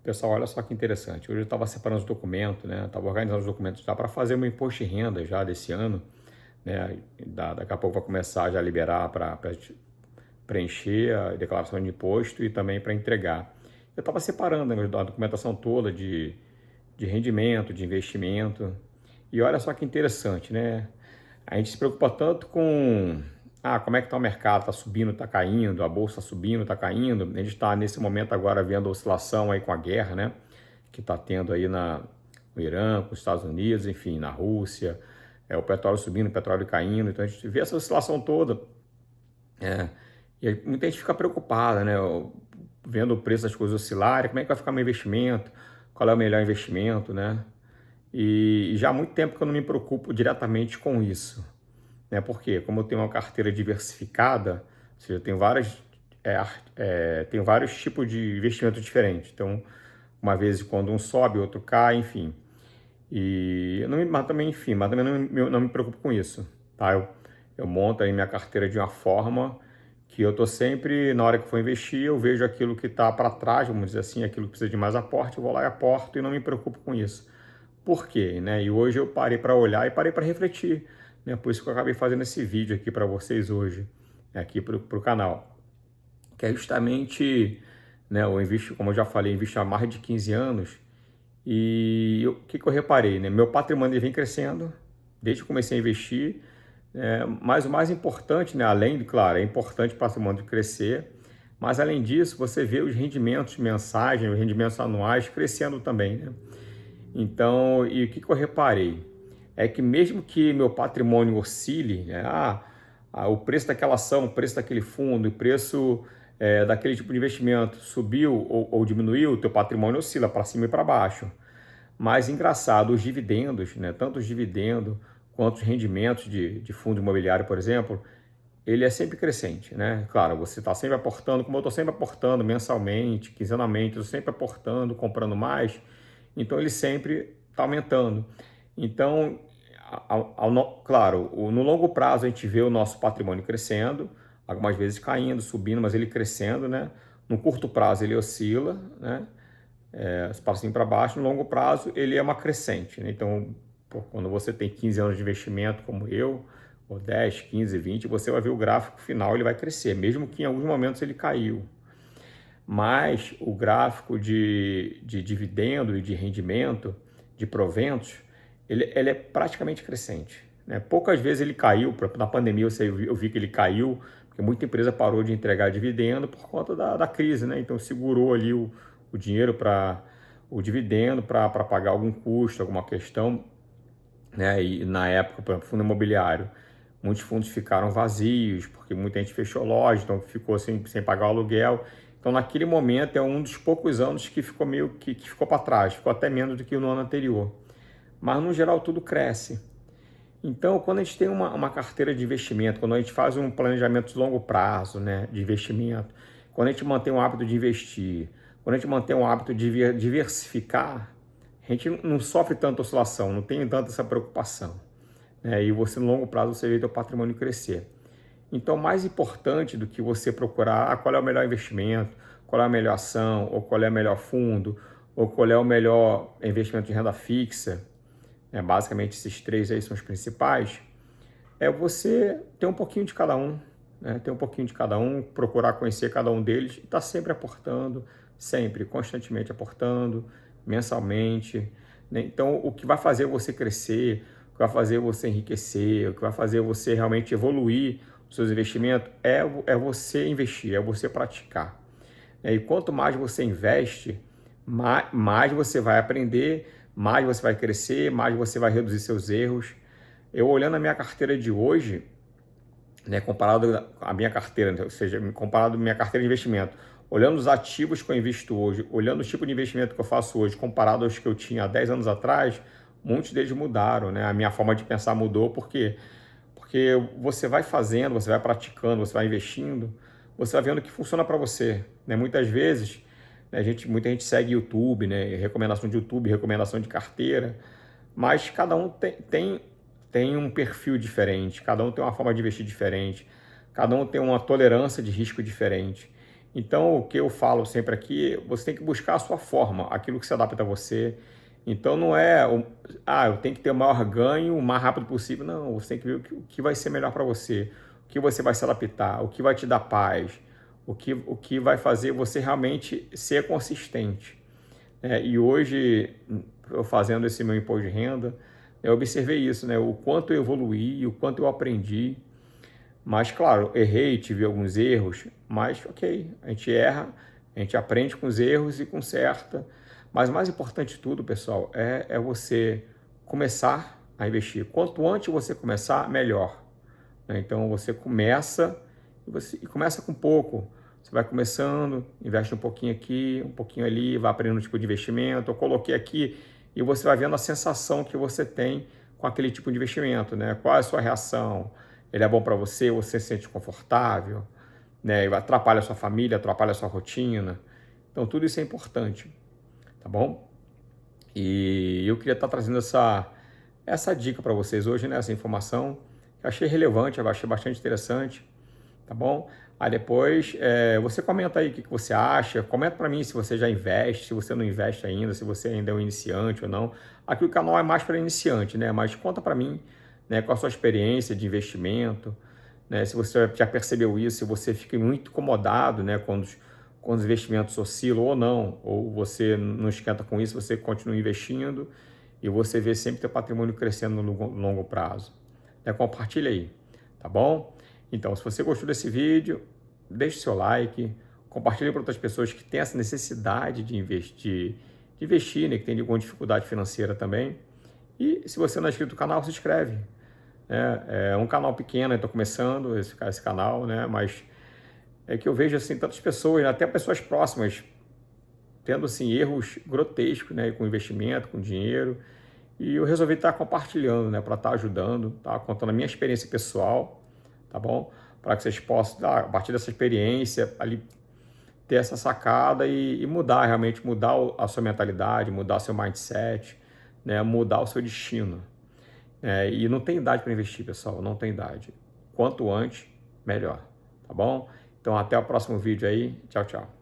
Pessoal, olha só que interessante. Hoje eu estava separando os documentos, né? Estava organizando os documentos já para fazer o meu imposto de renda já desse ano, né? Daqui a pouco vai começar já a liberar para preencher a declaração de imposto e também para entregar. Eu estava separando, né, a documentação toda de rendimento, de investimento. E olha só que interessante, né? A gente se preocupa tanto com como é que está o mercado, está subindo, está caindo, a bolsa está subindo, está caindo. A gente está nesse momento agora vendo a oscilação aí com a guerra, né? Que está tendo aí no Irã, com os Estados Unidos, enfim, na Rússia, o petróleo subindo, o petróleo caindo. Então a gente vê essa oscilação toda. E aí muita gente fica preocupada, né? Vendo o preço das coisas oscilarem, como é que vai ficar meu investimento, qual é o melhor investimento, né? E já há muito tempo que eu não me preocupo diretamente com isso, né? Porque como eu tenho uma carteira diversificada, ou seja, eu tenho vários tipos de investimento diferentes. Então, uma vez quando um sobe, outro cai, enfim. E eu não, mas também não me preocupo com isso, tá? Eu monto aí minha carteira de uma forma que eu tô sempre, na hora que for investir, eu vejo aquilo que está para trás, vamos dizer assim, aquilo que precisa de mais aporte, eu vou lá e aporto e não me preocupo com isso. Por quê? Né? E hoje eu parei para olhar e parei para refletir, né? Por isso que eu acabei fazendo esse vídeo aqui para vocês hoje, aqui para o canal, que é justamente, né, eu invisto, como eu já falei, invisto há mais de 15 anos e o que eu reparei, né? Meu patrimônio vem crescendo desde que comecei a investir, mas o mais importante, né, além de, claro, é importante o patrimônio crescer, mas além disso, você vê os rendimentos mensais, os rendimentos anuais crescendo também, né? Então, e o que eu reparei? É que mesmo que meu patrimônio oscile, né? O preço daquela ação, o preço daquele fundo, o preço daquele tipo de investimento subiu ou diminuiu, o teu patrimônio oscila para cima e para baixo. Mas engraçado, os dividendos, né? Tanto os dividendos quanto os rendimentos de fundo imobiliário, por exemplo, ele é sempre crescente, né? Claro, você está sempre aportando, como eu estou sempre aportando mensalmente, quinzenalmente, eu estou sempre aportando, comprando mais, então ele sempre está aumentando. Então, claro, no longo prazo a gente vê o nosso patrimônio crescendo, algumas vezes caindo, subindo, mas ele crescendo, né? No curto prazo ele oscila, né? Para cima e para baixo, no longo prazo ele é uma crescente, né? Então, quando você tem 15 anos de investimento como eu, ou 10, 15, 20, você vai ver o gráfico final, ele vai crescer, mesmo que em alguns momentos ele caiu. Mas o gráfico de dividendo e de rendimento, de proventos, ele é praticamente crescente, né? Poucas vezes ele caiu, na pandemia eu vi que ele caiu, porque muita empresa parou de entregar dividendo por conta da crise, né? Então segurou ali o dinheiro para o dividendo para pagar algum custo, alguma questão, né? E na época, por exemplo, fundo imobiliário, muitos fundos ficaram vazios, porque muita gente fechou loja, então ficou sem pagar o aluguel. Então, naquele momento, é um dos poucos anos que ficou meio que ficou para trás, ficou até menos do que no ano anterior. Mas, no geral, tudo cresce. Então, quando a gente tem uma carteira de investimento, quando a gente faz um planejamento de longo prazo, né, de investimento, quando a gente mantém o hábito de investir, quando a gente mantém o hábito de diversificar, a gente não sofre tanta oscilação, não tem tanta essa preocupação, né? E você, no longo prazo, você vê seu patrimônio crescer. Então, mais importante do que você procurar qual é o melhor investimento, qual é a melhor ação, ou qual é o melhor fundo, ou qual é o melhor investimento de renda fixa, né? Basicamente esses três aí são os principais, é você ter um pouquinho de cada um, né? Ter um pouquinho de cada um, procurar conhecer cada um deles e estar sempre aportando, sempre, constantemente aportando, mensalmente, né? Então, o que vai fazer você crescer, o que vai fazer você enriquecer, o que vai fazer você realmente evoluir os seus investimentos é você investir, é você praticar. E quanto mais você investe, mais você vai aprender, mais você vai crescer, mais você vai reduzir seus erros. Eu olhando a minha carteira de hoje, né, comparado à minha carteira, ou seja, comparado à minha carteira de investimento, olhando os ativos que eu invisto hoje, olhando o tipo de investimento que eu faço hoje, comparado aos que eu tinha há 10 anos atrás, muitos deles mudaram, né? A minha forma de pensar mudou, porque você vai fazendo, você vai praticando, você vai investindo, você vai vendo que funciona para você, né? Muitas vezes, né, muita gente segue YouTube, né? Recomendação de YouTube, recomendação de carteira, mas cada um tem um perfil diferente, cada um tem uma forma de investir diferente, cada um tem uma tolerância de risco diferente. Então, o que eu falo sempre aqui, você tem que buscar a sua forma, aquilo que se adapta a você. Então, não é, eu tenho que ter o maior ganho o mais rápido possível. Não, você tem que ver o que vai ser melhor para você, o que você vai se adaptar, o que vai te dar paz, o que vai fazer você realmente ser consistente. E hoje, eu fazendo esse meu imposto de renda, eu observei isso, né? O quanto eu evoluí, o quanto eu aprendi. Mas, claro, errei, tive alguns erros, mas ok, a gente erra, a gente aprende com os erros e conserta. Mas o mais importante de tudo, pessoal, é você começar a investir. Quanto antes você começar, melhor. Então, você começa e começa com pouco. Você vai começando, investe um pouquinho aqui, um pouquinho ali, vai aprendendo um tipo de investimento. Eu coloquei aqui e você vai vendo a sensação que você tem com aquele tipo de investimento, né? Qual é a sua reação? Ele é bom para você? Você se sente confortável? Né? Atrapalha a sua família, atrapalha a sua rotina. Então, tudo isso é importante, tá bom? E eu queria estar trazendo essa dica para vocês hoje, né? Essa informação que eu achei relevante, eu achei bastante interessante, tá bom? Aí depois você comenta aí o que você acha, comenta para mim se você já investe, se você não investe ainda, se você ainda é um iniciante ou não. Aqui o canal é mais para iniciante, né? Mas conta para mim, né, qual a sua experiência de investimento, né? Se você já percebeu isso, se você fica muito incomodado, né, quando os investimentos oscilam ou não, ou você não esquenta com isso, você continua investindo e você vê sempre teu patrimônio crescendo no longo prazo. Compartilha aí, tá bom? Então, se você gostou desse vídeo, deixe seu like, compartilhe para outras pessoas que têm essa necessidade de investir, né, que tem alguma dificuldade financeira também. E se você não é inscrito no canal, se inscreve. É um canal pequeno, estou começando esse canal, né? Mas é que eu vejo assim tantas pessoas, até pessoas próximas, tendo assim erros grotescos, né, com investimento, com dinheiro. E eu resolvi estar compartilhando, né, para estar ajudando, tá contando a minha experiência pessoal, tá bom? Para que vocês possam, a partir dessa experiência, ali ter essa sacada e mudar, realmente mudar a sua mentalidade, mudar seu mindset, né, mudar o seu destino. E não tem idade para investir, pessoal, não tem idade. Quanto antes, melhor, tá bom? Então até o próximo vídeo aí, tchau, tchau.